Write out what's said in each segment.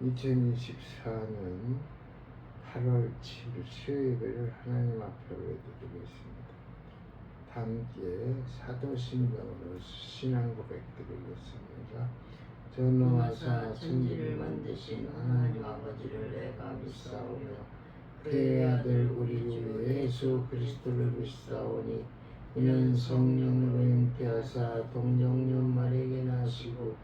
2024년 8월 7일 수요일을 하나님 앞에 올려드리겠습니다. 함께 사도신경으로 신앙 고백드리겠습니다. 전능하사 천지를 만드신 하나님 아버지를 내가 믿사오며 그의 아들 우리 주 예수 그리스도를 믿사오니 이는 성령으로 잉태하사 동정녀 마리아에게 나시고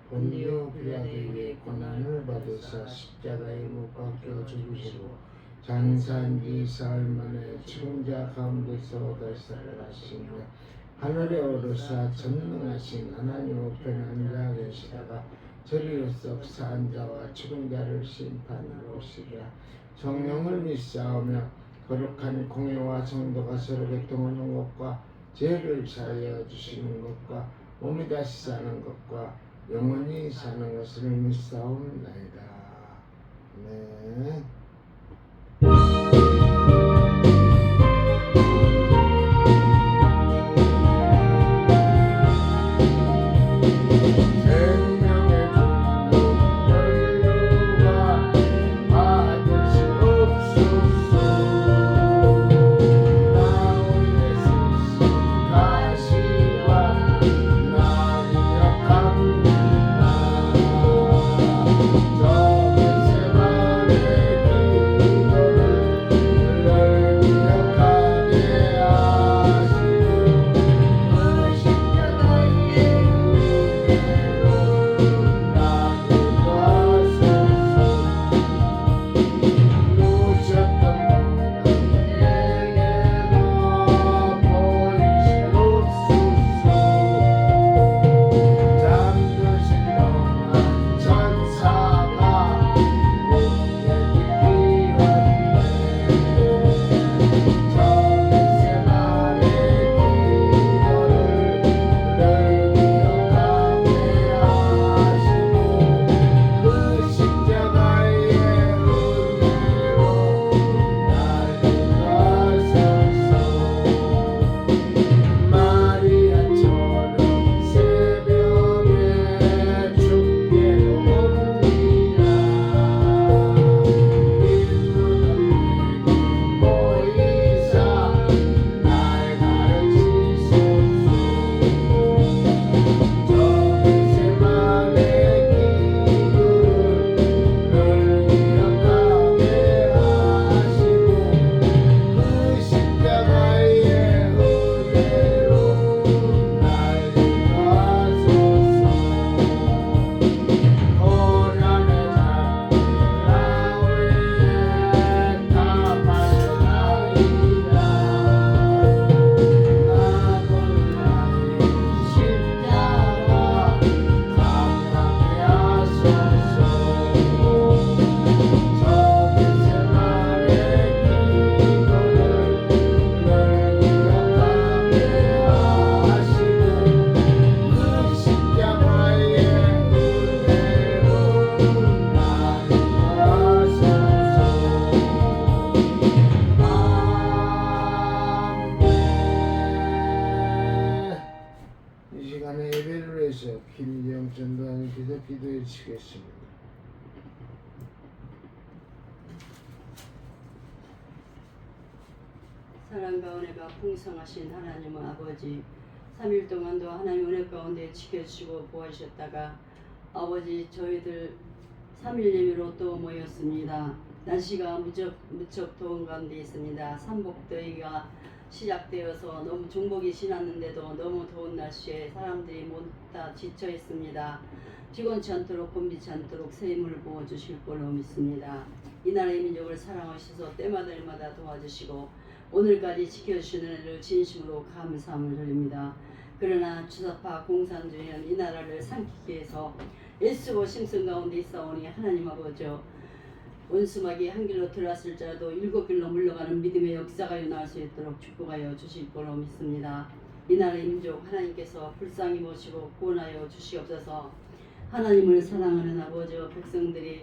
본디오 빌라도에게 고난을 받으사 십자가에 못 박혀 죽으시고 장사한 지 사흘 만에 죽은 자 가운데서 다시 살아나시며 하늘에 오르사 전능하신 하나님 우편에 앉아 계시다가 저리로서 산 자와 죽은 자를 심판하러 오시리라. 성령을 믿사오며 거룩한 공회와 성도가 서로 교통하는 것과 죄를 사하여 주시는 것과 몸이 다시 사는 것과 영원히 사는 것을 믿사옵나이다. 네. 김지영 전도하님께서 기도해 주시겠습니다. 사랑과 은혜가 풍성하신 하나님 아버지, 3일 동안도 하나님 은혜 가운데 지켜주시고 보호하셨다가 아버지 저희들 3일 예배로 또 모였습니다. 날씨가 무척 더운 가운데 있습니다. 삼복더위가 시작되어서 너무 중복이 지났는데도 너무 더운 날씨에 사람들이 모두 다 지쳐 있습니다. 피곤치 않도록 곤비치 않도록 새 힘을 부어주실 걸로 믿습니다. 이 나라의 민족을 사랑하셔서 때마다 도와주시고 오늘까지 지켜주시는 은혜를 진심으로 감사함을 드립니다. 그러나 주사파 공산주의는 이 나라를 삼키기 위해서 애쓰고 심성 가운데 있사오니 하나님 아버지 원수막이 한 길로 들어왔을 자라도 7길로 물러가는 믿음의 역사가 일어날 수 있도록 축복하여 주실 거로 믿습니다. 이 나라의 민족 하나님께서 불쌍히 모시고 구원하여 주시옵소서. 하나님을 사랑하는 아버지 백성들이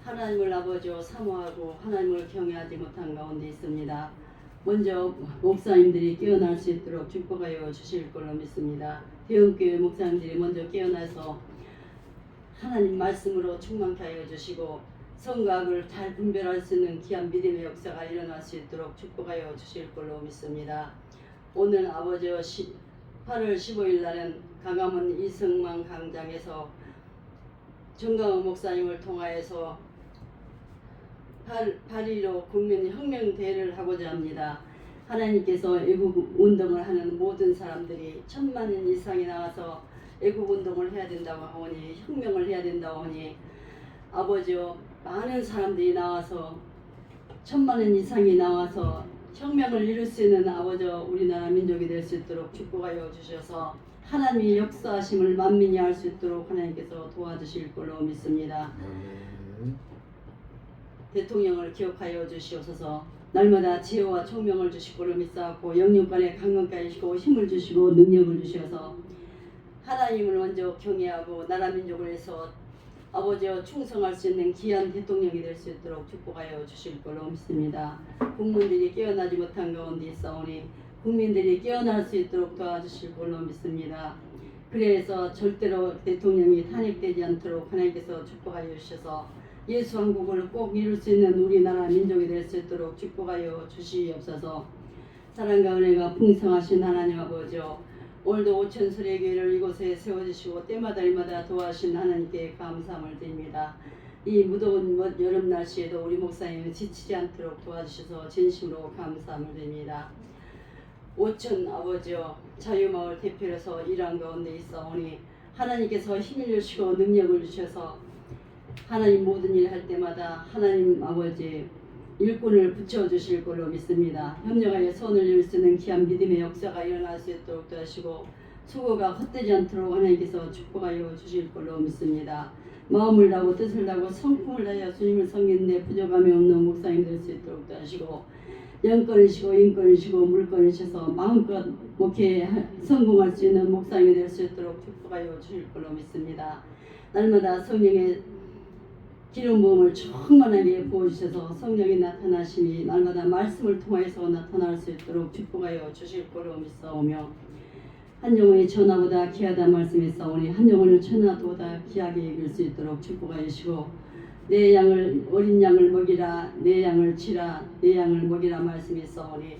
하나님을 아버지로 사모하고 하나님을 경외하지 못한 가운데 있습니다. 먼저 목사님들이 깨어날 수 있도록 축복하여 주실 걸로 믿습니다. 대형교회 목사님들이 먼저 깨어나서 하나님 말씀으로 충만케 하여 주시고 선과 악을 잘 분별할 수 있는 귀한 믿음의 역사가 일어날 수 있도록 축복하여 주실 걸로 믿습니다. 오늘 아버지와 8월 15일 날은 강화문 이승만 강장에서 정강훈 목사님을 통하여서 8.15 국민혁명대회를 하고자 합니다. 하나님께서 애국 운동을 하는 모든 사람들이 1000만 이상이 나와서 애국 운동을 해야 된다고 하오니 혁명을 해야 된다고 하니 아버지요 많은 사람들이 나와서 1000만 이상이 나와서 혁명을 이룰 수 있는 아버지요 우리나라 민족이 될 수 있도록 축복하여 주셔서 하나님의 역사하심을 만민이 알 수 있도록 하나님께서 도와주실 걸로 믿습니다. 대통령을 기억하여 주시옵소서. 날마다 지혜와 총명을 주실 걸로 믿사옵고 영육간에 강건케 하시고 힘을 주시고 능력을 주셔서 하나님을 먼저 경외하고 나라 민족을 위해서 아버지여 충성할 수 있는 귀한 대통령이 될 수 있도록 축복하여 주실 걸로 믿습니다. 국민들이 깨어나지 못한 가운데 있사오니 국민들이 깨어날 수 있도록 도와주실 걸로 믿습니다. 그래서 절대로 대통령이 탄핵되지 않도록 하나님께서 축복하여 주셔서 예수 한국을 꼭 이룰 수 있는 우리나라 민족이 될 수 있도록 축복하여 주시옵소서. 사랑과 은혜가 풍성하신 하나님 아버지여 오늘도 오천수례교회를 이곳에 세워주시고 때마다 일마다 도와주신 하나님께 감사함을 드립니다. 이 무더운 여름 날씨에도 우리 목사님은 지치지 않도록 도와주셔서 진심으로 감사함을 드립니다. 오천 아버지여 자유마을 대표로서 일한 가운데 있사오니 하나님께서 힘을 주시고 능력을 주셔서 하나님 모든 일 할 때마다 하나님 아버지 일꾼을 붙여주실 걸로 믿습니다. 협력하여 손을 이룰 수 있는 귀한 믿음의 역사가 일어날 수 있도록 도와주시고 수고가 헛되지 않도록 하나님께서 축복하여 주실 걸로 믿습니다. 마음을 다하고 뜻을 다하고 성품을 다하여 주님을 섬기는데 부족함이 없는 목사님 될 수 있도록 도와주시고 영권이시고 인권이시고 물권이셔서 마음껏 목회에 성공할 수 있는 목사님이 될 수 있도록 축복하여 주실 걸로 믿습니다. 날마다 성령의 기름 부음을 충만하게 부어주셔서 성령이 나타나심이 날마다 말씀을 통하여서 나타날 수 있도록 축복하여 주실 거로 믿사오며 한 영혼이 천하보다 귀하다 말씀이 싸우니 한 영혼을 천하보다 귀하게 이길 수 있도록 축복하여 주시고 내 양을 어린 양을 먹이라 내 양을 치라 내 양을 먹이라 말씀이 싸우니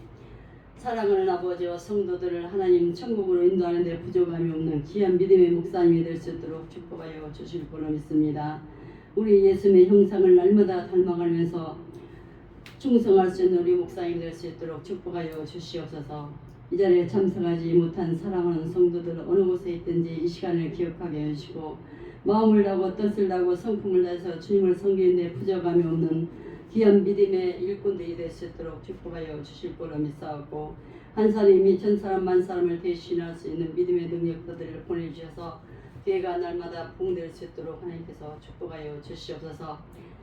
사랑하는 아버지와 성도들을 하나님 천국으로 인도하는 데 부족함이 없는 귀한 믿음의 목사님이 될 수 있도록 축복하여 주실 거로 믿습니다. 우리 예수님의 형상을 날마다 닮아가면서 충성할 수 있는 우리 목사님 될 수 있도록 축복하여 주시옵소서. 이 자리에 참석하지 못한 사랑하는 성도들 어느 곳에 있든지 이 시간을 기억하게 해주시고 마음을 다하고 뜻을 다하고 성품을 다해서 주님을 섬기는 데 부족함이 없는 귀한 믿음의 일꾼들이 될 수 있도록 축복하여 주실 거로 믿사옵고 한 사람이 천 사람 만 사람을 대신할 수 있는 믿음의 능력들을 보내주셔서 교회가 날마다 부흥될 수 있도록 하나님께서 축복하여 주시옵소서.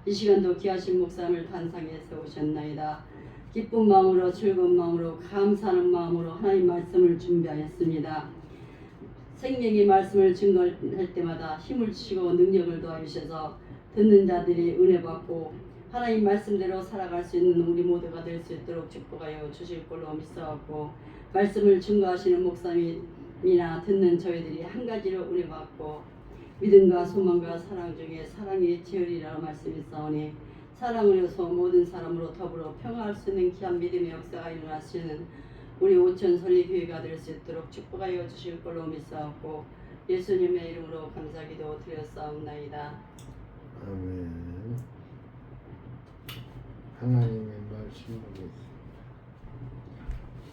이 시간도 귀하신 목사님을 단상에 세우셨나이다. 기쁜 마음으로 즐거운 마음으로 감사하는 마음으로 하나님 말씀을 준비하였습니다. 생명의 말씀을 증거할 때마다 힘을 주시고 능력을 도와주셔서 듣는 자들이 은혜 받고 하나님 말씀대로 살아갈 수 있는 우리 모두가 될 수 있도록 축복하여 주실 걸로 믿사옵고 말씀을 증거하시는 목사님이나 듣는 저희들이 한 가지로 은혜 받고 믿음과 소망과 사랑 중에 사랑이 제일이라 말씀이 싸우니 사랑을 해서 모든 사람으로 더불어 평화할 수 있는 귀한 믿음의 역사가 일어날 수 있는 우리 오천선의 교회가 될 수 있도록 축복하여 주실 걸로 믿사옵고 예수님의 이름으로 감사기도 드렸사옵나이다. 아멘. 하나님의 말씀 보겠습니다.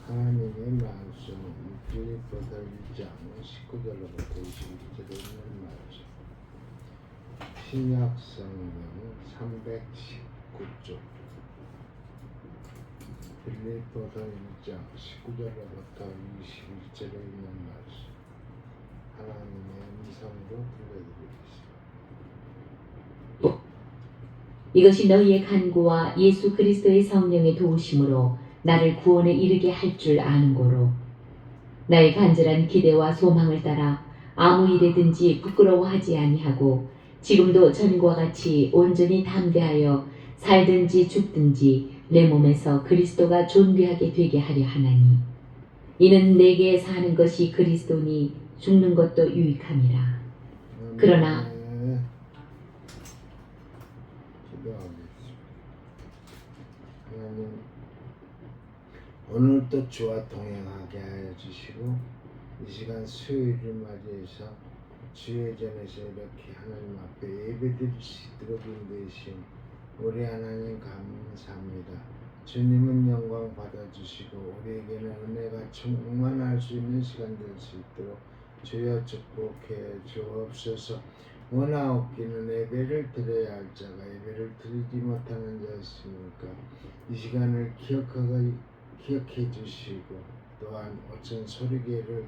하나님의 말씀은 빌립보서 1장 19절로부터 22절에 있는 말씀. 신약 성경 319쪽. 빌립보서 1장 19절로부터 21절에 있는 말씀. 하나님의 음성으로 들려드리겠습니다. 이것이 너희의 간구와 예수 그리스도의 성령의 도우심으로 나를 구원에 이르게 할 줄 아는 고로 나의 간절한 기대와 소망을 따라 아무 일에든지 부끄러워하지 아니하고 지금도 전과 같이 온전히 담대하여 살든지 죽든지 내 몸에서 그리스도가 존귀하게 되게 하려 하나니 이는 내게 사는 것이 그리스도니 죽는 것도 유익함이라. 그러나 하나님 오늘도 주와 동행하게 하여 주시고 이 시간 수요일을 맞이해서 주의 전에서 이렇게 하나님 앞에 예배드릴 수 있도록 인도해주신 우리 하나님 감사합니다. 주님은 영광 받아주시고 우리에게는 은혜가 충만할 수 있는 시간 될 수 있도록 주여 축복해 주옵소서. 원하옵기는 예배를 드려야 할 자가 예배를 드리지 못하는 자였습니까? 이 시간을 기억해 주시고 또한 어쩐 소리개를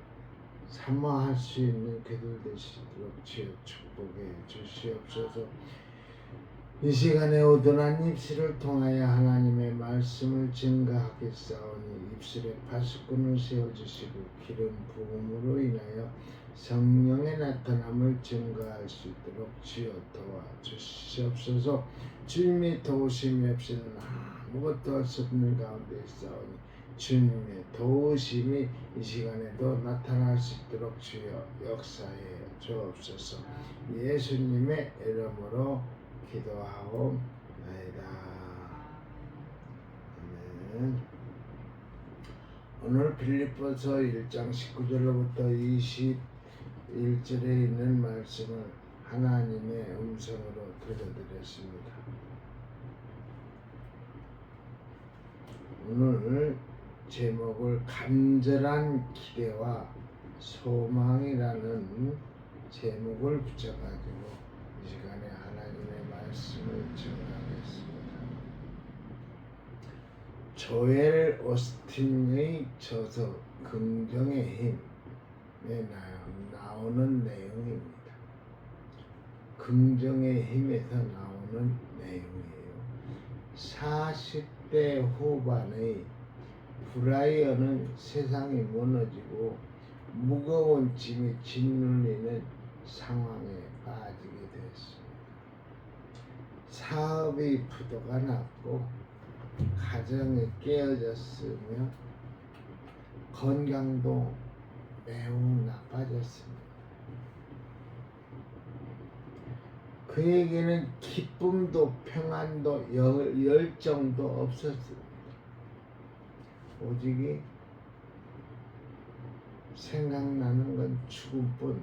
사모할 수 있는 그들 되시도록 주여 축복해 주시옵소서. 이 시간에 오도난 입술을 통하여 하나님의 말씀을 증거하겠사오니 입술에 파수꾼을 세워주시고 기름 부음으로 인하여 성령의 나타남을 증거할 수 있도록 주여 도와주시옵소서. 주님의 도우심이 없이는 아무것도 할 수 없는 가운데 있사오니 주님의 도우심이 이 시간에도 나타날 수 있도록 주여 역사해 주옵소서. 예수님의 이름으로 기도하옵나이다. 아멘. 오늘 빌립보서 1장 19절로부터 21절에 있는 말씀을 하나님의 음성으로 들려드렸습니다. 오늘 제목을 간절한 기대와 소망이라는 제목을 붙여가지고 이 시간에 하나님의 말씀을 증거하겠습니다. 조엘 오스틴의 저서 긍정의 힘에 나오는 내용입니다. 긍정의 힘에서 나오는 내용이에요. 40대 후반의 브라이언은 세상이 무너지고 무거운 짐이 짓눌리는 상황에 빠지게 되었습니다. 사업이 부도가 났고 가정이 깨어졌으며 건강도 매우 나빠졌습니다. 그에게는 기쁨도 평안도 열정도 없었습니다. 오직 생각나는 건 죽음뿐,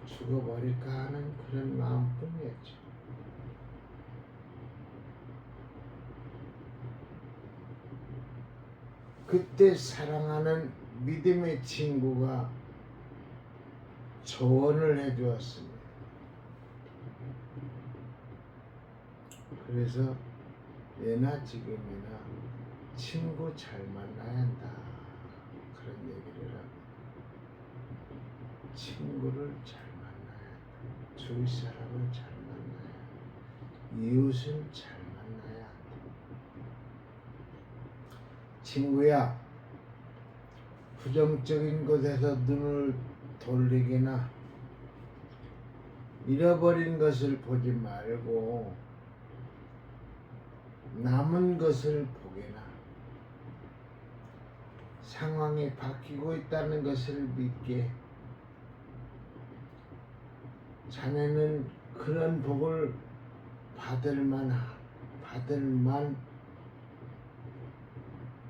죽어버릴까 하는 그런 마음뿐이었죠. 그때 사랑하는 믿음의 친구가 조언을 해주었습니다. 그래서 예나 지금이나 친구 잘 만나야 한다, 그런 얘기를 합니다. 친구를 잘 만나야 한다. 주위 사람을 잘 만나야 한다. 이웃은 잘 만나야 한다. 친구야, 부정적인 것에서 눈을 돌리거나 잃어버린 것을 보지 말고 남은 것을 보게나 상황이 바뀌고 있다는 것을 믿게. 자네는 그런 복을 받을만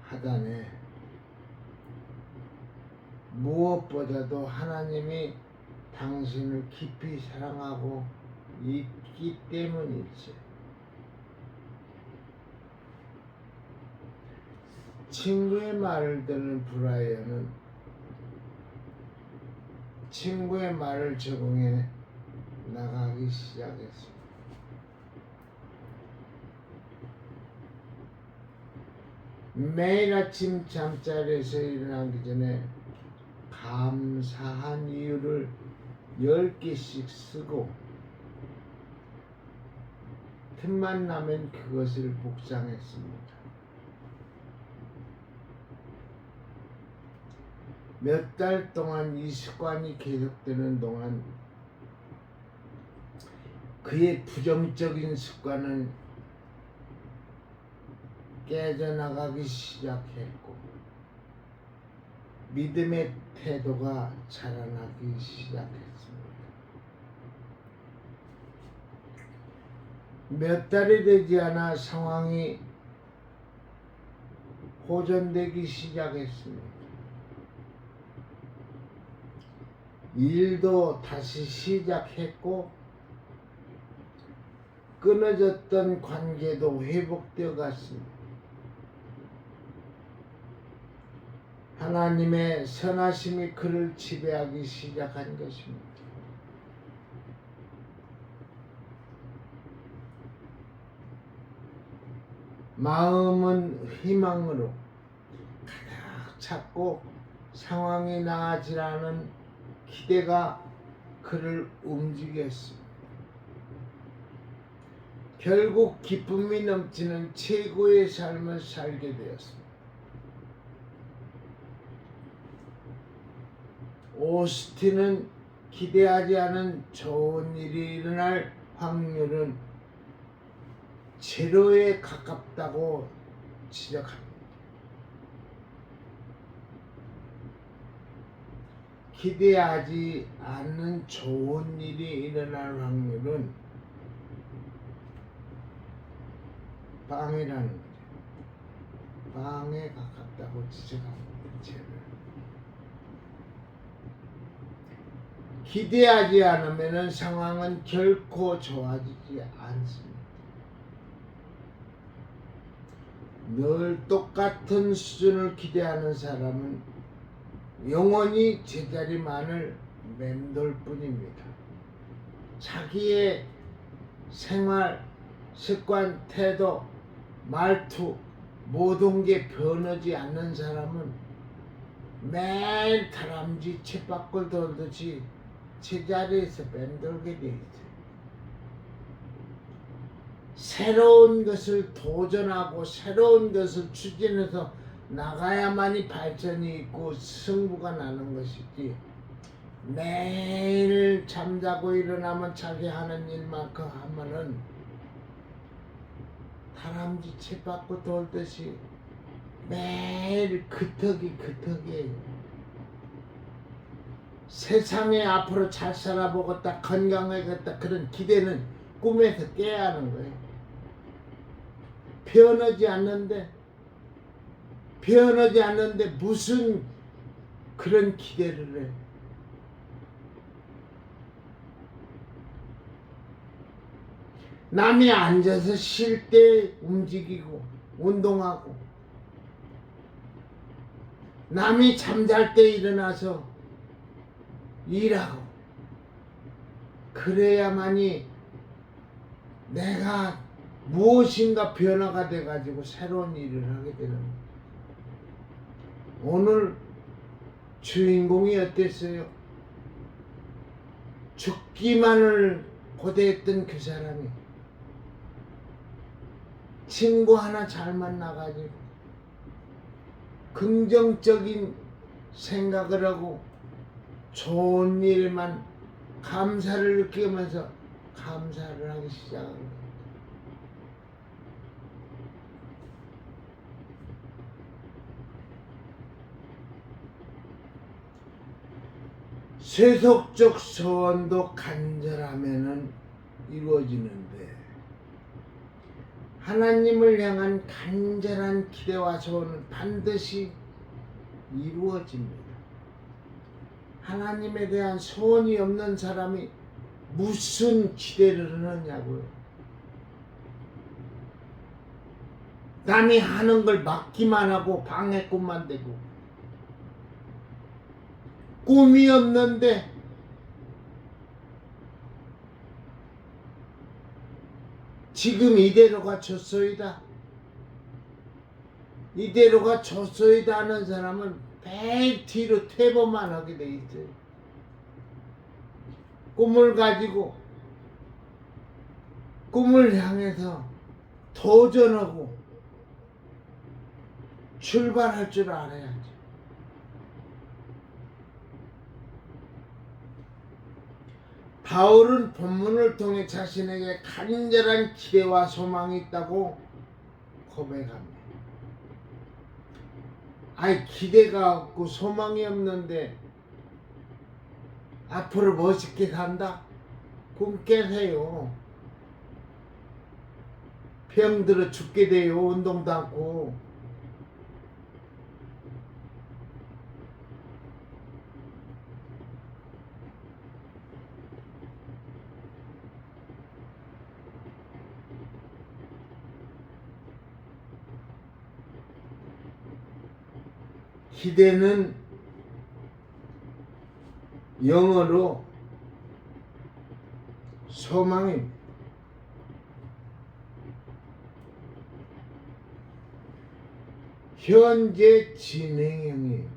하다네. 무엇보다도 하나님이 당신을 깊이 사랑하고 있기 때문이지. 친구의 말을 듣는 브라이언은 친구의 말을 적응해 나가기 시작했습니다. 매일 아침 잠자리에서 일어나기 전에 감사한 이유를 10개씩 쓰고 틈만 나면 그것을 묵상했습니다. 몇 달 동안 이 습관이 계속되는 동안 그의 부정적인 습관은 깨져나가기 시작했고 믿음의 태도가 자라나기 시작했습니다. 몇 달이 되지 않아 상황이 호전되기 시작했습니다. 일도 다시 시작했고 끊어졌던 관계도 회복되어 갔습니다. 하나님의 선하심이 그를 지배하기 시작한 것입니다. 마음은 희망으로 가득 찼고 상황이 나아질 않은 기대가 그를 움직였습니다. 결국 기쁨이 넘치는 최고의 삶을 살게 되었습니다. 오스틴은 기대하지 않은 좋은 일이 일어날 확률은 제로에 가깝다고 지적합니다. 기대하지 않는 좋은 일이 일어날 확률은 빵이라는 거죠. 빵에 가깝다고 지적합니다. 제로. 기대하지 않으면 상황은 결코 좋아지지 않습니다. 늘 똑같은 수준을 기대하는 사람은 영원히 제자리만을 맴돌 뿐입니다. 자기의 생활, 습관, 태도, 말투 모든 게 변하지 않는 사람은 매일 다람쥐 쳇바퀴 돌듯이 제자리에서 맴돌게 되어 있어요. 새로운 것을 도전하고 새로운 것을 추진해서 나가야만이 발전이 있고 승부가 나는 것이지, 매일 잠자고 일어나면 자기 하는 일만큼 하면은 다람쥐 쳇바퀴 돌듯이 매일 그터기예요. 세상에 앞으로 잘 살아보겠다, 건강하겠다, 그런 기대는 꿈에서 깨야 하는 거예요. 변하지 않는데 무슨 그런 기대를 해. 남이 앉아서 쉴 때 움직이고 운동하고, 남이 잠잘 때 일어나서 일하고, 그래야만이 내가 무엇인가 변화가 돼가지고 새로운 일을 하게 되는 거예요. 오늘 주인공이 어땠어요? 죽기만을 고대했던 그 사람이 친구 하나 잘 만나가지고 긍정적인 생각을 하고 좋은 일만 감사를 느끼면서 감사를 하기 시작한 거예요. 세속적 소원도 간절하면은 이루어지는데, 하나님을 향한 간절한 기대와 소원은 반드시 이루어집니다. 하나님에 대한 소원이 없는 사람이 무슨 기대를 하느냐고요. 남이 하는 걸 막기만 하고 방해꾼만 되고, 꿈이 없는데 지금 이대로가 좋소이다, 이대로가 좋소이다 하는 사람은 매일 뒤로 퇴보만 하게 돼 있어요. 꿈을 가지고 꿈을 향해서 도전하고 출발할 줄 알아야지. 바울은 본문을 통해 자신에게 간절한 기대와 소망이 있다고 고백합니다. 아니, 기대가 없고 소망이 없는데 앞으로 멋있게 산다? 꿈 깨세요. 병들어 죽게 돼요. 운동도 않고. 기대는 영어로 소망입니다. 현재 진행형이에요.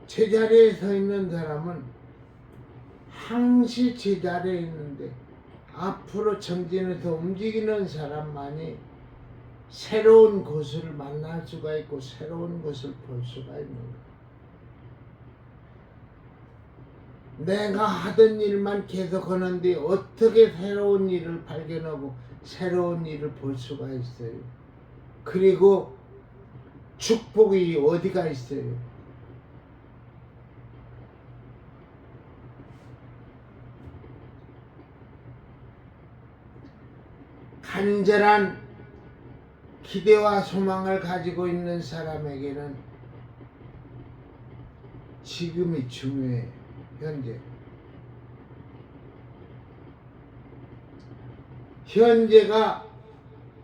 제자리에 서 있는 사람은 항시 제자리에 있는데 앞으로 전진해서 움직이는 사람만이 새로운 것을 만날 수가 있고 새로운 것을 볼 수가 있는 거예요. 내가 하던 일만 계속 하는데 어떻게 새로운 일을 발견하고 새로운 일을 볼 수가 있어요. 그리고 축복이 어디가 있어요? 간절한 기대와 소망을 가지고 있는 사람에게는 지금이 중요해요. 현재. 현재가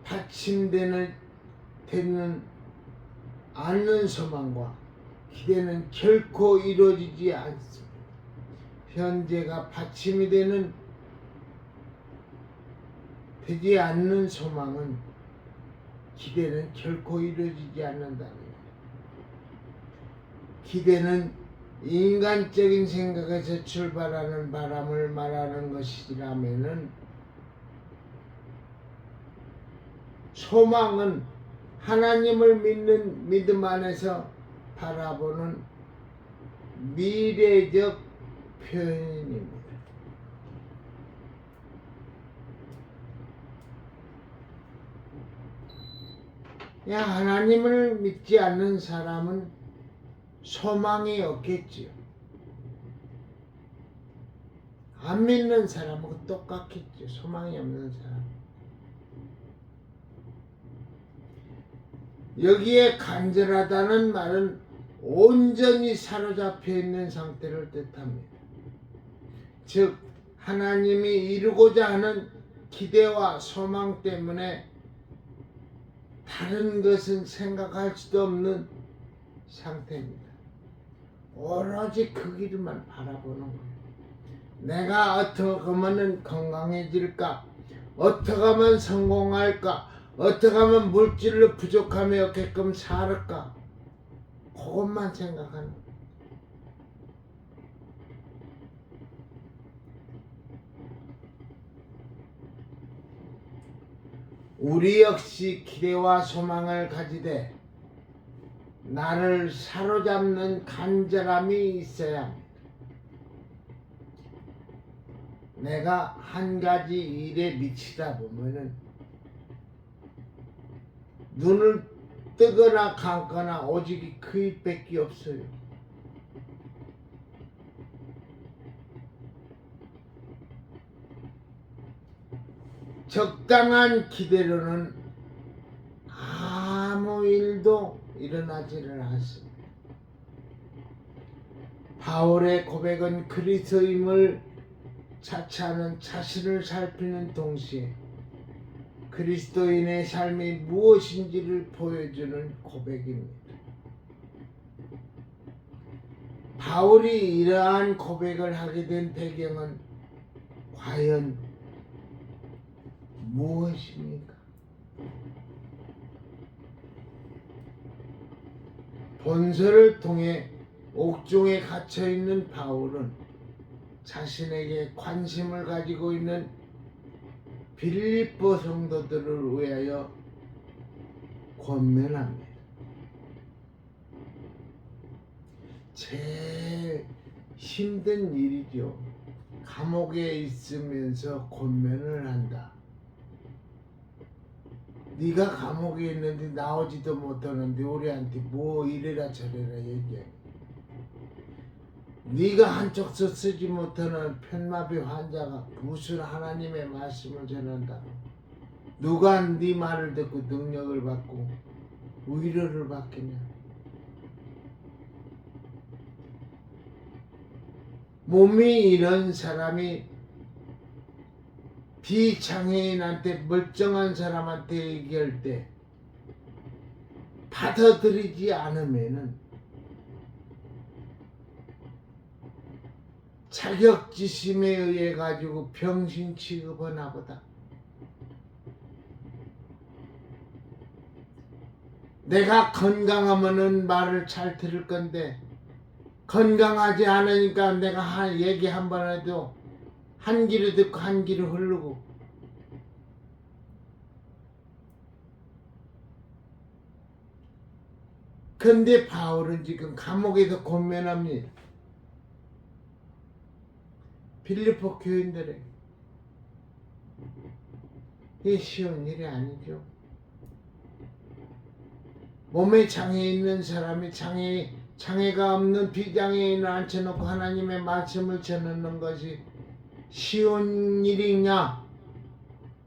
받침되는 않는 소망과 기대는 결코 이루어지지 않습니다. 현재가 받침이 되지 않는 소망은 기대는 결코 이루어지지 않는다는 거예요. 기대는 인간적인 생각에서 출발하는 바람을 말하는 것이라면은 소망은 하나님을 믿는 믿음 안에서 바라보는 미래적 표현입니다. 하나님을 믿지 않는 사람은 소망이 없겠지요. 안 믿는 사람하고 똑같겠죠. 소망이 없는 사람. 여기에 간절하다는 말은 온전히 사로잡혀 있는 상태를 뜻합니다. 즉 하나님이 이루고자 하는 기대와 소망 때문에 다른 것은 생각할 수도 없는 상태입니다. 오로지 그 길만 바라보는 거예요. 내가 어떻게 하면 건강해질까? 어떻게 하면 성공할까? 어떻게 하면 물질로 부족함이 없게끔 살을까? 그것만 생각하는 거예요. 우리 역시 기대와 소망을 가지되 나를 사로잡는 간절함이 있어야 합니다. 내가 한 가지 일에 미치다 보면은 눈을 뜨거나 감거나 오직 그 일밖에 없어요. 적당한 기대로는 아무 일도 일어나지를 않습니다. 바울의 고백은 그리스도임을 자처하는 자신을 살피는 동시에 그리스도인의 삶이 무엇인지를 보여주는 고백입니다. 바울이 이러한 고백을 하게 된 배경은 과연 무엇입니까? 본서를 통해 옥중에 갇혀있는 바울은 자신에게 관심을 가지고 있는 빌립보 성도들을 위하여 권면합니다. 제일 힘든 일이죠. 감옥에 있으면서 권면을 한다. 네가 감옥에 있는데 나오지도 못하는데 우리한테 뭐 이래라 저래라 얘기해. 네가 한쪽서 쓰지 못하는 편마비 환자가 무슨 하나님의 말씀을 전한다. 누가 네 말을 듣고 능력을 받고 위로를 받겠냐. 몸이 이런 사람이 비장애인한테 멀쩡한 사람한테 얘기할 때 받아들이지 않으면은 자격지심에 의해 가지고 병신 취급하나 보다. 내가 건강하면은 말을 잘 들을 건데 건강하지 않으니까 내가 얘기 한 번 해도 한 귀로 듣고 한 귀로 흐르고. 근데 바울은 지금 감옥에서 권면합니다. 빌립보 교인들에게. 이게 쉬운 일이 아니죠. 몸에 장애 있는 사람이 장애가 없는 비장애인을 앉혀놓고 하나님의 말씀을 전하는 것이 쉬운 일이냐?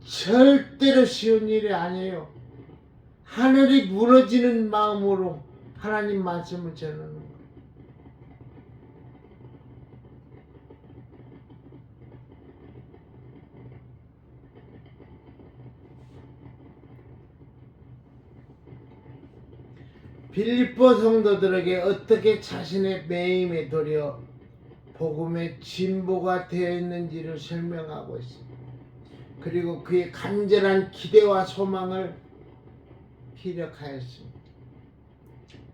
절대로 쉬운 일이 아니에요. 하늘이 무너지는 마음으로 하나님 말씀을 전하는 거예요. 빌립보 성도들에게 어떻게 자신의 매임에 도려 복음의 진보가 되어 있는지를 설명하고 있습니다. 그리고 그의 간절한 기대와 소망을 피력하였습니다.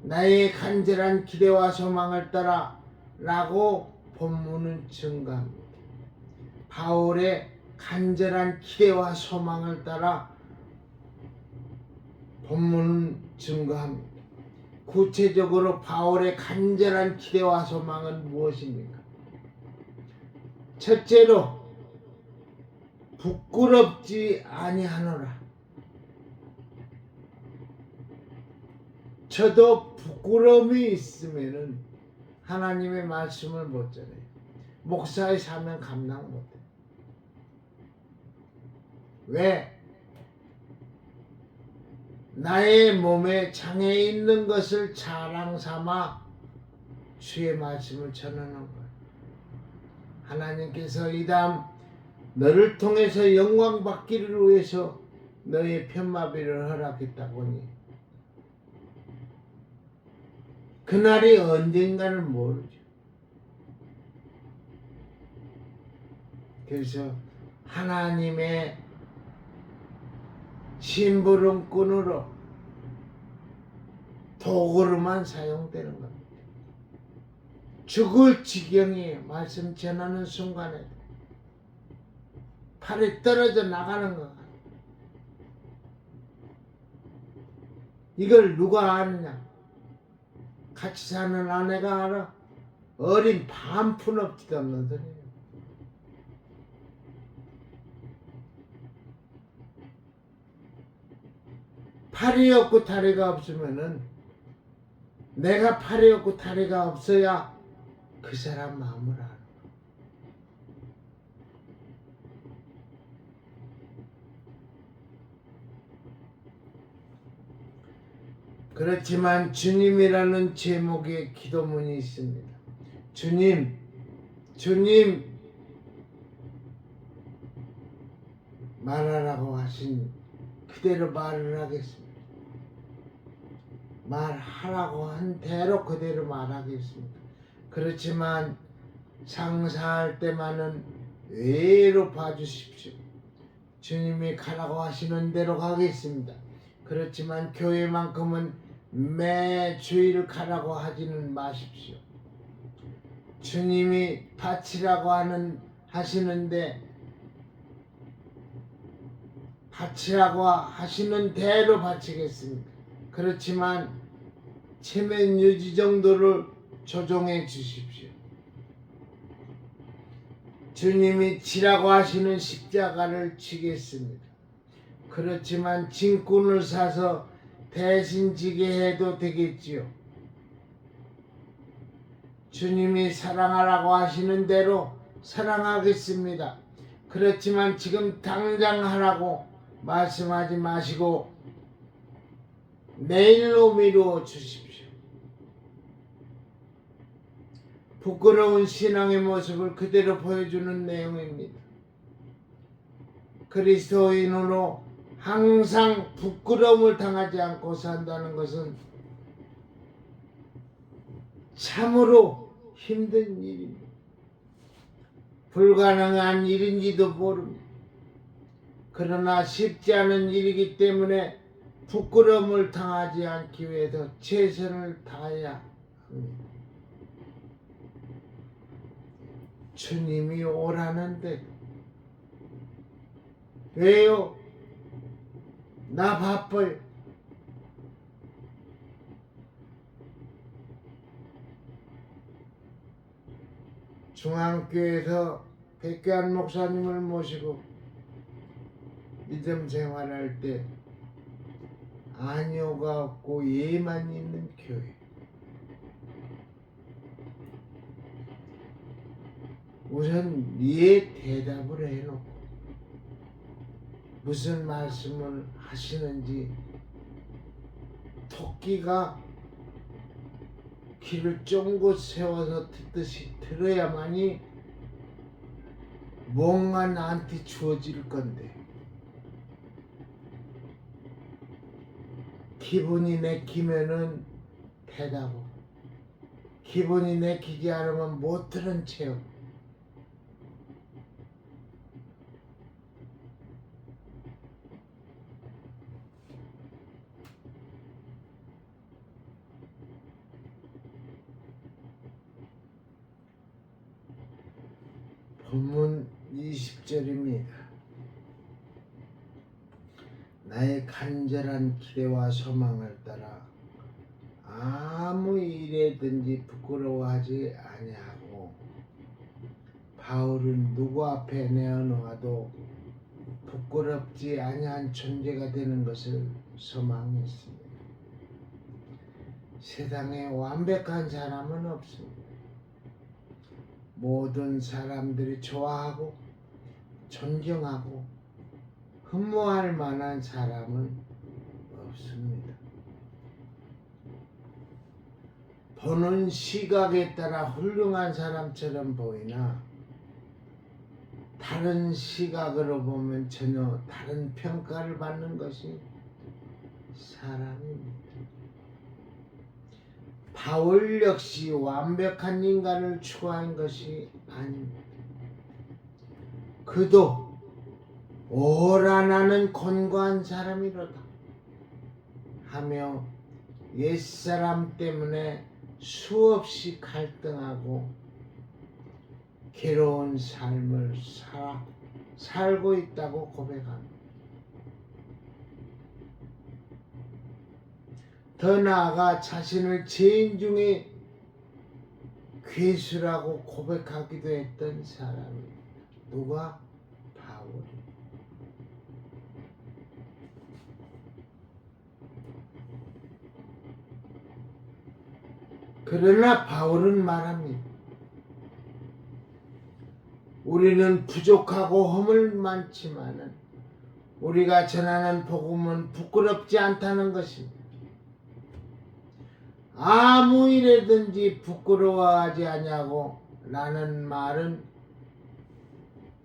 나의 간절한 기대와 소망을 따라 라고 본문은 증거합니다. 바울의 간절한 기대와 소망을 따라 본문은 증거합니다. 구체적으로 바울의 간절한 기대와 소망은 무엇입니까? 첫째로 부끄럽지 아니하노라. 저도 부끄러움이 있으면은 하나님의 말씀을 못 전해요. 목사의 사명 감당 못해요. 왜? 나의 몸에 장애 있는 것을 자랑 삼아 주의 말씀을 전하는 거예요. 하나님께서 이담 너를 통해서 영광 받기를 위해서 너의 편마비를 허락했다 보니 그날이 언젠가는 모르죠. 그래서 하나님의 심부름꾼으로 도구로만 사용되는 겁니다. 죽을 지경이에요. 말씀 전하는 순간에 팔이 떨어져 나가는 것 같아요. 이걸 누가 아느냐? 같이 사는 아내가 알아? 어린 반푼 없지도 않는 소리예요. 팔이 없고 다리가 없으면은 내가 팔이 없고 다리가 없어야 그 사람 마음을 알아. 그렇지만 주님이라는 제목의 기도문이 있습니다. 주님 말하라고 하신 그대로 말을 하겠습니다. 말하라고 한 대로 그대로 말하겠습니다. 그렇지만 상사할 때만은 외로 봐주십시오. 주님이 가라고 하시는 대로 가겠습니다. 그렇지만 교회만큼은 매 주일 가라고 하지는 마십시오. 주님이 바치라고 하시는데 바치라고 하시는 대로 바치겠습니다. 그렇지만 체면 유지 정도를 조정해 주십시오. 주님이 지라고 하시는 십자가를 지겠습니다. 그렇지만 짐꾼을 사서 대신 지게 해도 되겠지요. 주님이 사랑하라고 하시는 대로 사랑하겠습니다. 그렇지만 지금 당장 하라고 말씀하지 마시고 내일로 미루어 주십시오. 부끄러운 신앙의 모습을 그대로 보여주는 내용입니다. 그리스도인으로 항상 부끄러움을 당하지 않고 산다는 것은 참으로 힘든 일입니다. 불가능한 일인지도 모릅니다. 그러나 쉽지 않은 일이기 때문에 부끄러움을 당하지 않기 위해서 최선을 다해야 합니다. 주님이 오라는데 왜요? 나 바빠요. 중앙교회에서 백교한 목사님을 모시고 믿음 생활할 때 아니오가 없고 예만 있는 교회. 우선 예 대답을 해놓고 무슨 말씀을 하시는지 토끼가 귀를 쫑긋 세워서 듣듯이 들어야만이 뭔가 나한테 주어질 건데 기분이 내키면은 대답하고 기분이 내키지 않으면 못 들은 채요. 본문 20절입니다. 나의 간절한 기대와 소망을 따라 아무 일에든지 부끄러워하지 아니하고 바울은 누구 앞에 내어놓아도 부끄럽지 아니한 존재가 되는 것을 소망했습니다. 세상에 완벽한 사람은 없습니다. 모든 사람들이 좋아하고 존경하고 흠모할 만한 사람은 없습니다. 보는 시각에 따라 훌륭한 사람처럼 보이나 다른 시각으로 보면 전혀 다른 평가를 받는 것이 사람입니다. 바울 역시 완벽한 인간을 추구한 것이 아닙니다. 그도 오라 나는 곤고한 사람이로다 하며 옛사람 때문에 수없이 갈등하고 괴로운 삶을 살고 있다고 고백합니다. 더 나아가 자신을 죄인 중에 괴수라고 고백하기도 했던 사람입니다. 누가? 바울이. 그러나 바울은 말합니다. 우리는 부족하고 허물 많지만은 우리가 전하는 복음은 부끄럽지 않다는 것입니다. 아무 일에든지 부끄러워하지 아니하고 라는 말은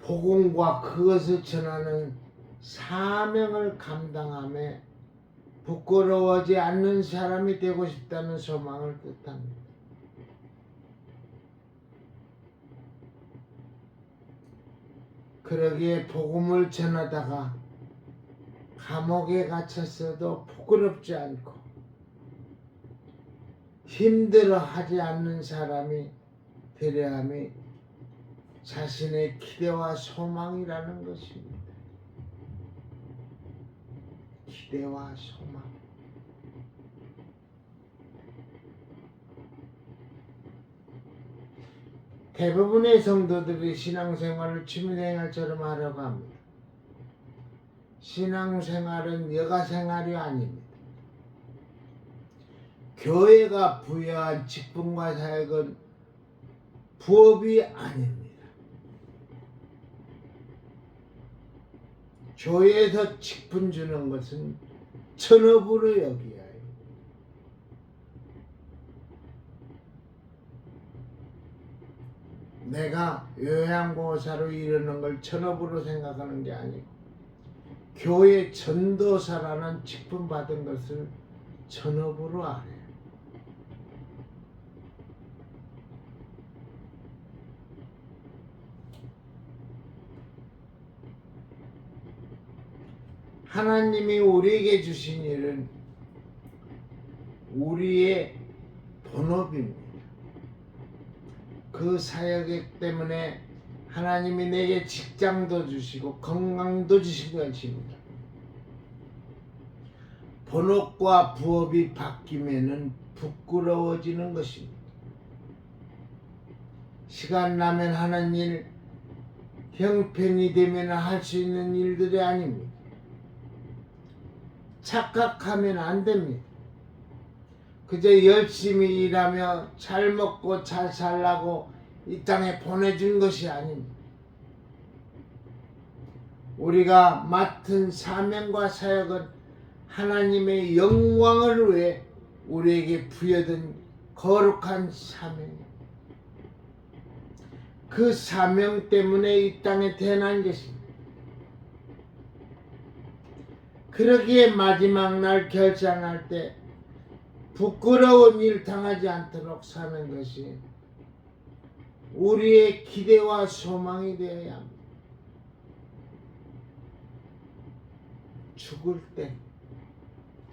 복음과 그것을 전하는 사명을 감당함에 부끄러워하지 않는 사람이 되고 싶다는 소망을 뜻합니다. 그러기에 복음을 전하다가 감옥에 갇혔어도 부끄럽지 않고 힘들어하지 않는 사람이 되려 함이 자신의 기대와 소망이라는 것입니다. 기대와 소망. 대부분의 성도들이 신앙생활을 취미생활처럼 하려고 합니다. 신앙생활은 여가생활이 아닙니다. 교회가 부여한 직분과 사역은 부업이 아닙니다. 교회에서 직분 주는 것은 천업으로 여기야 해요. 내가 요양보호사로 이르는 걸 천업으로 생각하는 게 아니고 교회 전도사라는 직분 받은 것을 전업으로 안 해요. 하나님이 우리에게 주신 일은 우리의 본업입니다. 그 사역 때문에 하나님이 내게 직장도 주시고 건강도 주신 것입니다. 본업과 부업이 바뀌면은 부끄러워지는 것입니다. 시간 나면 하는 일, 형편이 되면 할 수 있는 일들이 아닙니다. 착각하면 안 됩니다. 그저 열심히 일하며 잘 먹고 잘 살라고 이 땅에 보내준 것이 아닙니다. 우리가 맡은 사명과 사역은 하나님의 영광을 위해 우리에게 부여된 거룩한 사명입니다. 그 사명 때문에 이 땅에 태어난 것입니다. 그러기에 마지막 날 결산할 때 부끄러운 일 당하지 않도록 사는 것이 우리의 기대와 소망이 되어야 합니다. 죽을 때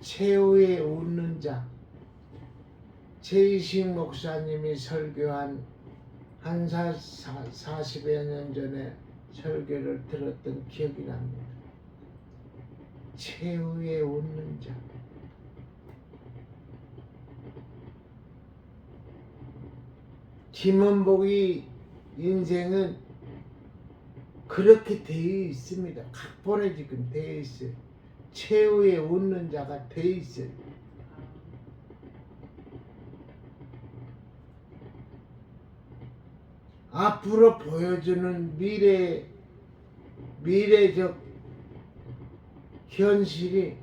최후의 웃는 자, 최이식 목사님이 설교한 한 40여 년 전에 설교를 들었던 기억이 납니다. 최후의 웃는 자. 김원복이 인생은 그렇게 되어 있습니다. 각본에 지금 되어 있어요. 최후의 웃는 자가 되어 있어요. 앞으로 보여주는 미래적 현실이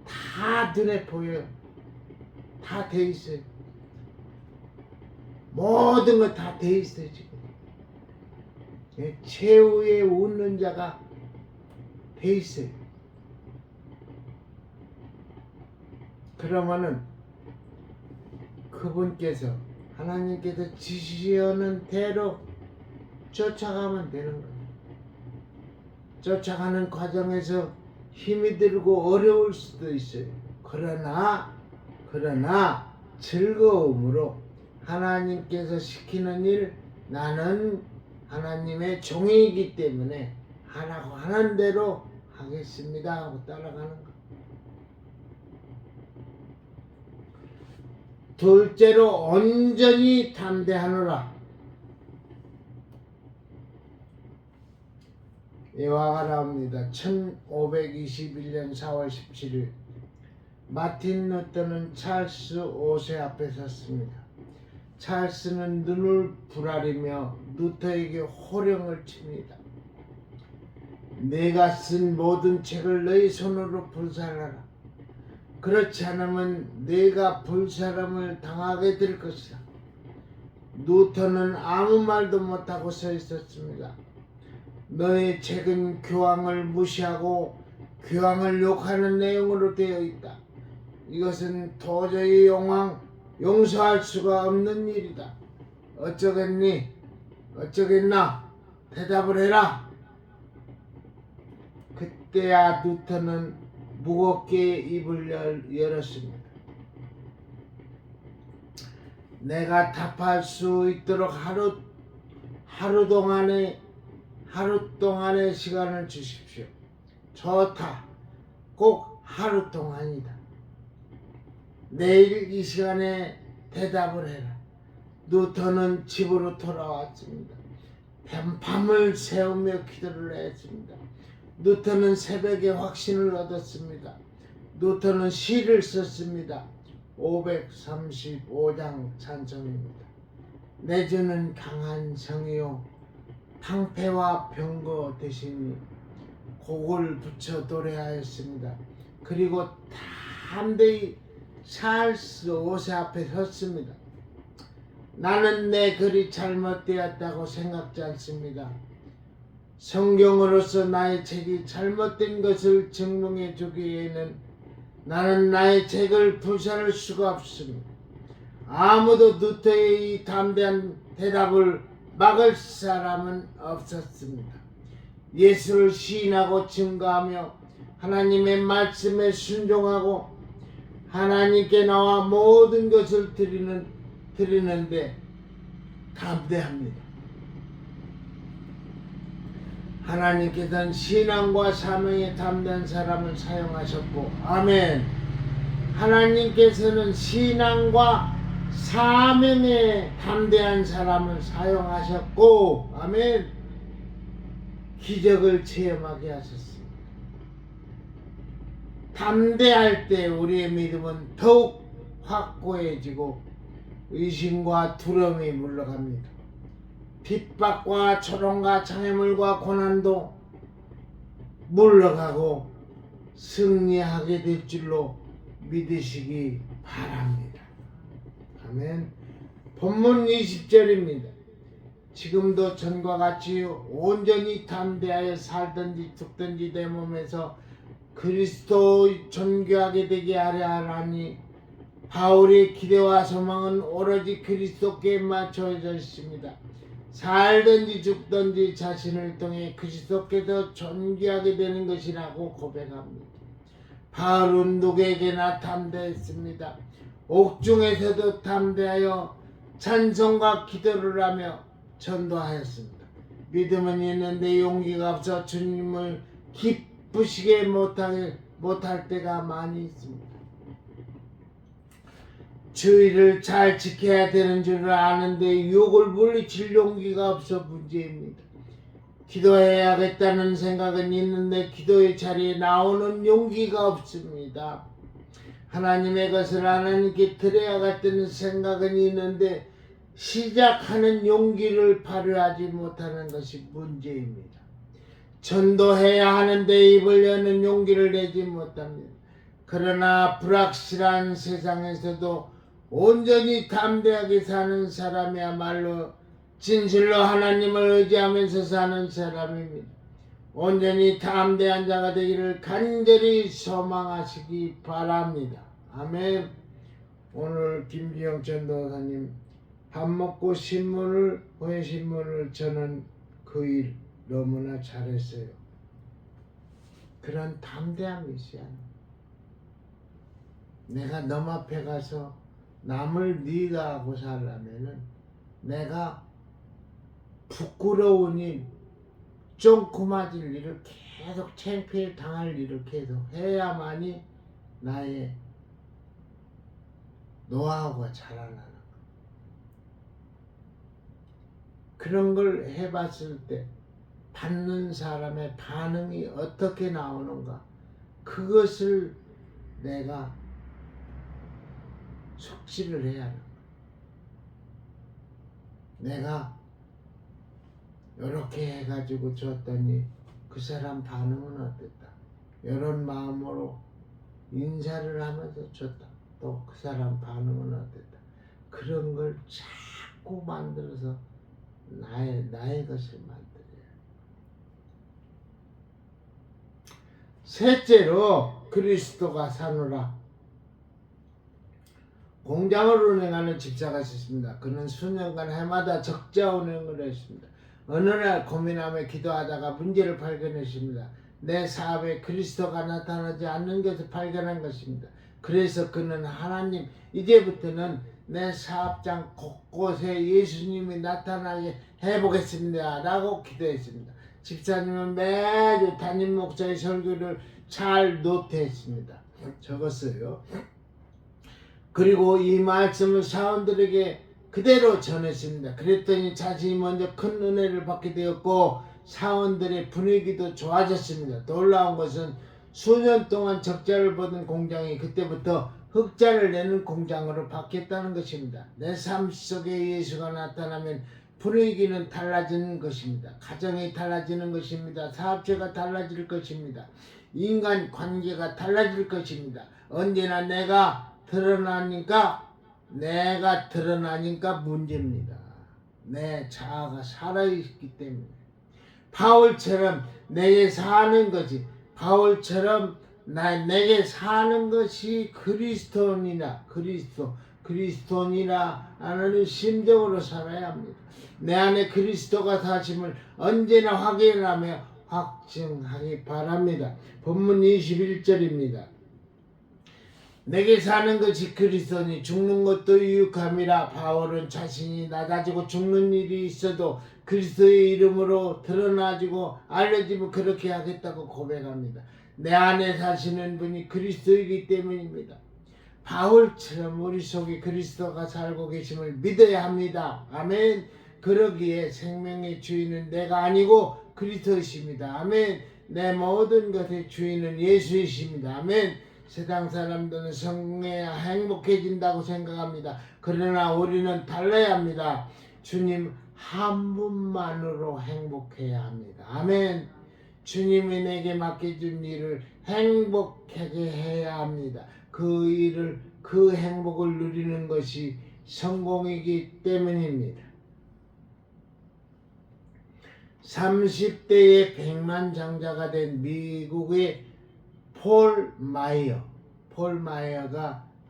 다 눈에 보여요. 다 돼 있어요. 모든 거 다 돼 있어요, 지금. 최후의 웃는 자가 돼 있어요. 그러면은 그분께서 하나님께서 지시하는 대로 쫓아가면 되는 거예요. 쫓아가는 과정에서 힘이 들고 어려울 수도 있어요. 그러나 즐거움으로 하나님께서 시키는 일, 나는 하나님의 종이기 때문에 하라고 하는 대로 하겠습니다 하고 따라가는 거. 둘째로 온전히 담대하노라. 예화가 나옵니다. 1521년 4월 17일 마틴 루터는 찰스 5세 앞에 섰습니다. 찰스는 눈을 부라리며 루터에게 호령을 칩니다. 내가 쓴 모든 책을 너희 손으로 불살라라. 그렇지 않으면 내가 불사람을 당하게 될 것이다. 루터는 아무 말도 못하고 서 있었습니다. 너의 책은 교황을 무시하고 교황을 욕하는 내용으로 되어 있다. 이것은 도저히 용서할 수가 없는 일이다. 어쩌겠니? 어쩌겠나? 대답을 해라. 그때야 루터는 무겁게 입을 열었습니다. 내가 답할 수 있도록 하루 동안의 시간을 주십시오. 좋다. 꼭 하루 동안이다. 내일 이 시간에 대답을 해라. 루터는 집으로 돌아왔습니다. 밤을 새우며 기도를 했습니다. 루터는 새벽에 확신을 얻었습니다. 루터는 시를 썼습니다. 535장 찬송입니다. 내 주는 강한 성이요 방패와 병거 되시니 곡을 붙여 노래하였습니다. 그리고 담대히 찰스 5세 앞에 섰습니다. 나는 내 글이 잘못되었다고 생각지 않습니다. 성경으로서 나의 책이 잘못된 것을 증명해 주기에는 나는 나의 책을 불살을 수가 없습니다. 아무도 루터의 이 담대한 대답을 막을 사람은 없었습니다. 예수를 시인하고 증거하며 하나님의 말씀에 순종하고 하나님께 나와 모든 것을 드리는데 담대합니다. 하나님께서는 신앙과 사명에 담대한 사람을 사용하셨고, 아멘. 하나님께서는 신앙과 사명에 담대한 사람을 사용하셨고, 아멘. 기적을 체험하게 하셨습니다. 담대할 때 우리의 믿음은 더욱 확고해지고 의심과 두려움이 물러갑니다. 핍박과 조롱과 장애물과 고난도 물러가고 승리하게 될 줄로 믿으시기 바랍니다. 아멘. 본문 20절입니다. 지금도 전과 같이 온전히 담대하여 살든지 죽든지 내 몸에서 그리스도 존귀하게 되게 하려 하나니 바울의 기대와 소망은 오로지 그리스도께 맞춰져 있습니다. 살든지 죽든지 자신을 통해 그리스도께서 존귀하게 되는 것이라고 고백합니다. 바울은 누구에게나 담대했습니다. 옥중에서도 담대하여 찬송과 기도를 하며 전도하였습니다. 믿음은 있는데 용기가 없어 주님을 기쁘시게 못할 때가 많이 있습니다. 주의를 잘 지켜야 되는 줄 아는데 유혹을 물리칠 용기가 없어 문제입니다. 기도해야겠다는 생각은 있는데 기도의 자리에 나오는 용기가 없습니다. 하나님의 것을 하나님께 드려야겠다는 생각은 있는데 시작하는 용기를 발휘하지 못하는 것이 문제입니다. 전도해야 하는데 입을 여는 용기를 내지 못합니다. 그러나 불확실한 세상에서도 온전히 담대하게 사는 사람이야말로 진실로 하나님을 의지하면서 사는 사람입니다. 온전히 담대한 자가 되기를 간절히 소망하시기 바랍니다. 아멘. 오늘 김기영 전도사님 밥 먹고 신문을 저는 그 일 너무나 잘했어요. 그런 담대함이 있어야 합니다. 내가 놈 앞에 가서 남을 리드하고 살려면은 내가 부끄러운 일, 쫑코 맞을 일을 계속 창피해 당할 일을 계속 해야만이 나의 노하우가 자라나는 거예요. 그런 걸 해봤을 때 받는 사람의 반응이 어떻게 나오는가, 그것을 내가 숙지를 해야 하는 거예요. 내가 이렇게 해가지고 줬더니 그 사람 반응은 어땠다, 이런 마음으로 인사를 하면서 줬다, 또 그 사람 반응은 어땠다, 그런 걸 자꾸 만들어서 나의 것을 만들어요. 셋째로 그리스도가 사노라. 공장을 운행하는 집사가 있었습니다. 그는 수년간 해마다 적자 운행을 했습니다. 어느 날 고민하며 기도하다가 문제를 발견했습니다. 내 사업에 그리스도가 나타나지 않는 것을 발견한 것입니다. 그래서 그는 하나님, 이제부터는 내 사업장 곳곳에 예수님이 나타나게 해보겠습니다 라고 기도했습니다. 집사님은 매주 담임 목사의 설교를 잘 노트했습니다. 적었어요. 그리고 이 말씀을 사원들에게 그대로 전했습니다. 그랬더니 자신이 먼저 큰 은혜를 받게 되었고 사원들의 분위기도 좋아졌습니다. 놀라운 것은 수년 동안 적자를 보던 공장이 그때부터 흑자를 내는 공장으로 바뀌었다는 것입니다. 내 삶 속에 예수가 나타나면 분위기는 달라지는 것입니다. 가정이 달라지는 것입니다. 사업체가 달라질 것입니다. 인간 관계가 달라질 것입니다. 언제나 내가 드러나니까 문제입니다. 내 자아가 살아있기 때문에. 바울처럼 내게 사는 것이 바울처럼 내게 사는 것이 그리스도니라 하는 심정으로 살아야 합니다. 내 안에 그리스도가 사심을 언제나 확인하며 확증하기 바랍니다. 본문 21절입니다. 내게 사는 것이 그리스도니 죽는 것도 유익함이라. 바울은 자신이 낮아지고 죽는 일이 있어도 그리스도의 이름으로 드러나지고 알려지면 그렇게 하겠다고 고백합니다. 내 안에 사시는 분이 그리스도이기 때문입니다. 바울처럼 우리 속에 그리스도가 살고 계심을 믿어야 합니다. 아멘. 그러기에 생명의 주인은 내가 아니고 그리스도이십니다. 아멘. 내 모든 것의 주인은 예수이십니다. 아멘. 세상 사람들은 성공해야 행복해진다고 생각합니다. 그러나 우리는 달라야 합니다. 주님 한 분만으로 행복해야 합니다. 아멘. 주님이 내게 맡겨준 일을 행복하게 해야 합니다. 그 행복을 누리는 것이 성공이기 때문입니다. 30대에 백만장자가 된 미국의 폴 마이어가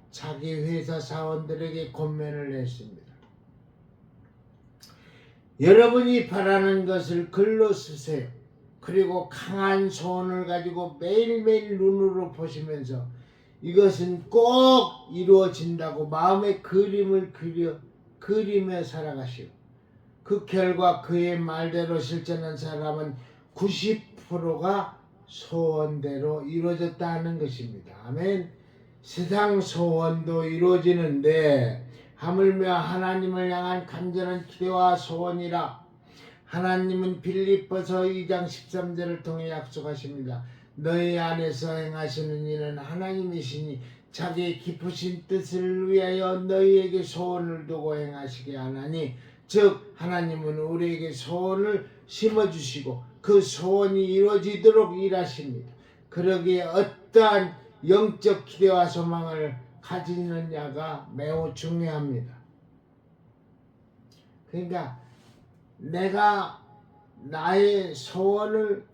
자기 회사 사원들에게 권면을 했습니다. 여러분이 바라는 것을 글로 쓰세요. 그리고 강한 소원을 가지고 매일매일 눈으로 보시면서 이것은 꼭 이루어진다고 마음의 그림을 그리며 살아가시오. 그 결과 그의 말대로 실천한 사람은 90%가 소원대로 이루어졌다는 것입니다. 아멘. 세상 소원도 이루어지는데 하물며 하나님을 향한 간절한 기대와 소원이라. 하나님은 빌립보서 2장 13절을 통해 약속하십니다. 너희 안에서 행하시는 이는 하나님이시니 자기의 깊으신 뜻을 위하여 너희에게 소원을 두고 행하시게 하나니, 즉 하나님은 우리에게 소원을 심어주시고 그 소원이 이루어지도록 일하십니다. 그러기에 어떠한 영적 기대와 소망을 가지느냐가 매우 중요합니다. 그러니까 내가 나의 소원을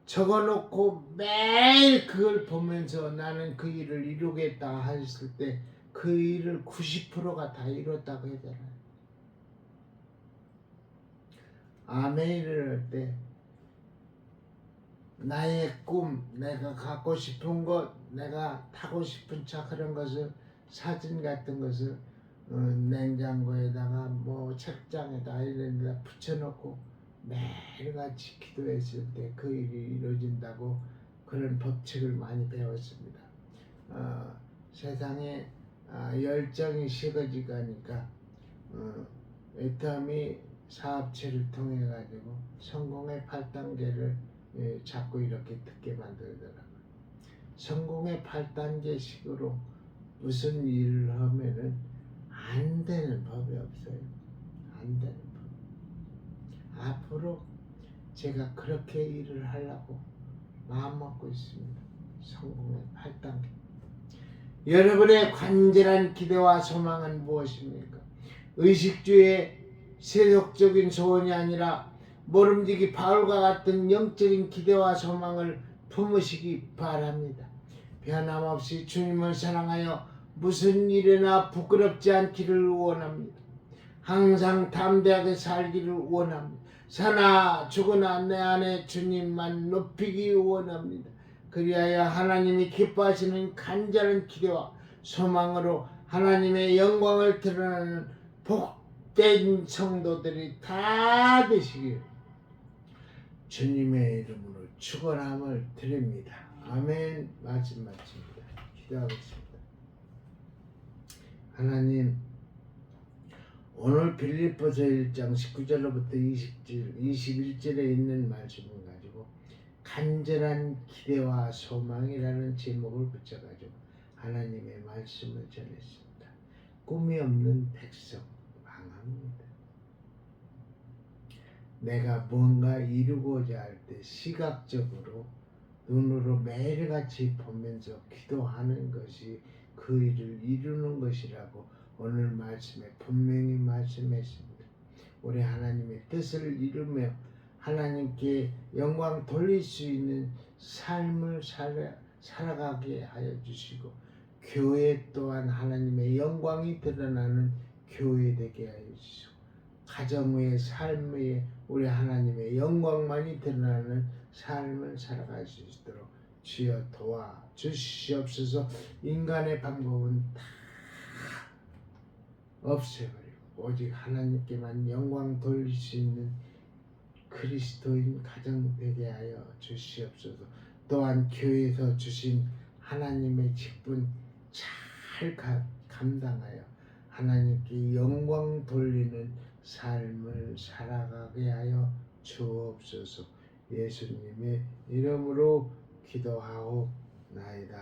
적어놓고 매일 그걸 보면서 나는 그 일을 이루겠다 했을 때 그 일을 90%가 다 이뤘다고 하잖아요. 아멘을 할 때 나의 꿈, 내가 갖고 싶은 것, 내가 타고 싶은 차, 그런 것을, 사진 같은 것을 냉장고에다가 책장에다 이런 데다 붙여놓고 매일같이 기도했을 때 그 일이 이루어진다고 그런 법칙을 많이 배웠습니다. 세상에 열정이 식어지고 하니까 애터미 사업체를 통해 가지고 성공의 8단계를 자꾸 이렇게 듣게 만들더라고요. 성공의 8단계식으로 무슨 일을 하면은 안 되는 법이 없어요. 안 되는 법. 앞으로 제가 그렇게 일을 하려고 마음먹고 있습니다. 성공의 8단계. 여러분의 간절한 기대와 소망은 무엇입니까? 의식주의 세속적인 소원이 아니라 모름지기 바울과 같은 영적인 기대와 소망을 품으시기 바랍니다. 변함없이 주님을 사랑하여 무슨 일이나 부끄럽지 않기를 원합니다. 항상 담대하게 살기를 원합니다. 사나 죽으나 내 안에 주님만 높이기 원합니다. 그리하여 하나님이 기뻐하시는 간절한 기대와 소망으로 하나님의 영광을 드러내는 복된 성도들이 다 되시길 주님의 이름으로 축원함을 드립니다. 아멘. 말씀 마칩니다. 기도하겠습니다. 하나님, 오늘 빌립보서 1장 19절로부터 21절에 있는 말씀을 가지고 간절한 기대와 소망이라는 제목을 붙여가지고 하나님의 말씀을 전했습니다. 꿈이 없는 백성 망합니다. 내가 뭔가 이루고자 할 때 시각적으로 눈으로 매일같이 보면서 기도하는 것이 그 일을 이루는 것이라고 오늘 말씀에 분명히 말씀했습니다. 우리 하나님의 뜻을 이루며 하나님께 영광 돌릴 수 있는 삶을 살아가게 하여 주시고 교회 또한 하나님의 영광이 드러나는 교회 되게 하여 주시고 가정의 삶에 우리 하나님의 영광만이 드러나는 삶을 살아갈 수 있도록 주여 도와 주시옵소서. 인간의 방법은 다 없애버리고 오직 하나님께만 영광 돌릴 수 있는 그리스도인 가정 되게 하여 주시옵소서. 또한 교회에서 주신 하나님의 직분 잘 감당하여 하나님께 영광 돌리는 삶을 살아가게 하여 주옵소서. 예수님의 이름으로 기도하옵나이다.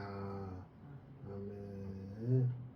아멘.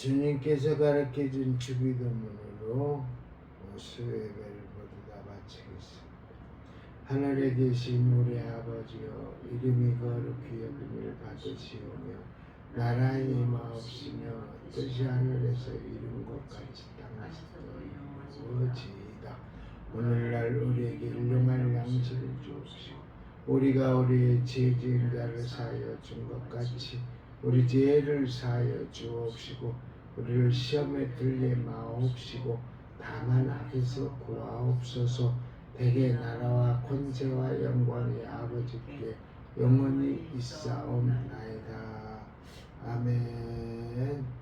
주님께서 가르쳐준 주기도문으로 수요예배를 모두 다 마치겠습니다. 하늘에 계신 우리 아버지여, 이름이 거룩히 여김을 받으시오며 나라의 임하옵시며 뜻이 하늘에서 이룬 것 같이 땅에서도 주옵시다. 오늘날 우리에게 일용할 양식을 주옵시고 우리가 우리의 죄 지은 자를 사하여 준 것 같이 우리 죄를 사하여 주옵시고 우리를 시험에 들게 마옵시고 다만 악에서 구하옵소서. 대개 나라와 권세와 영광이 아버지께 영원히 있사옵나이다. 아멘.